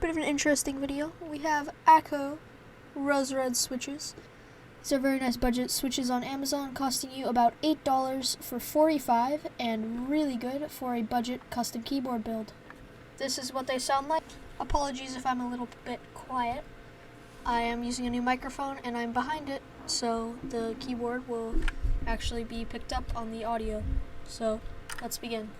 bit of an interesting video. We have Akko Rose Red switches. These are very nice budget switches on Amazon, costing you about $8 for 45 and really good for a budget custom keyboard build. This is what they sound like. Apologies if I'm a little bit quiet. I am using a new microphone and I'm behind it, so the keyboard will actually be picked up on the audio. So let's begin.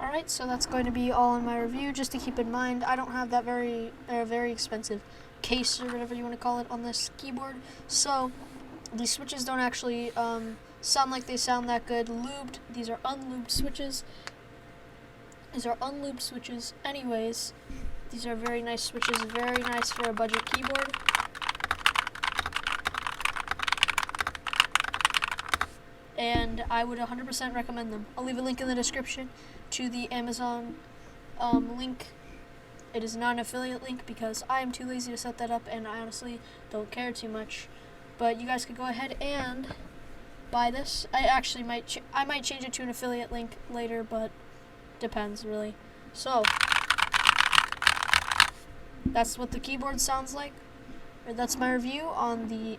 Alright, so that's going to be all in my review. Just to keep in mind, I don't have that very expensive case or whatever you want to call it on this keyboard. So these switches don't actually sound like they sound that good lubed. These are unlubed switches. Anyways, these are very nice switches, very nice for a budget keyboard. And I would 100% recommend them. I'll leave a link in the description to the Amazon link. It is not an affiliate link because I am too lazy to set that up and I honestly don't care too much. But you guys could go ahead and buy this. I actually might change it to an affiliate link later, but depends really. So that's what the keyboard sounds like. Or that's my review on the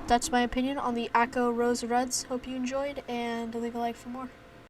That's my opinion on the Akko Rose Reds. Hope you enjoyed, and leave a like for more.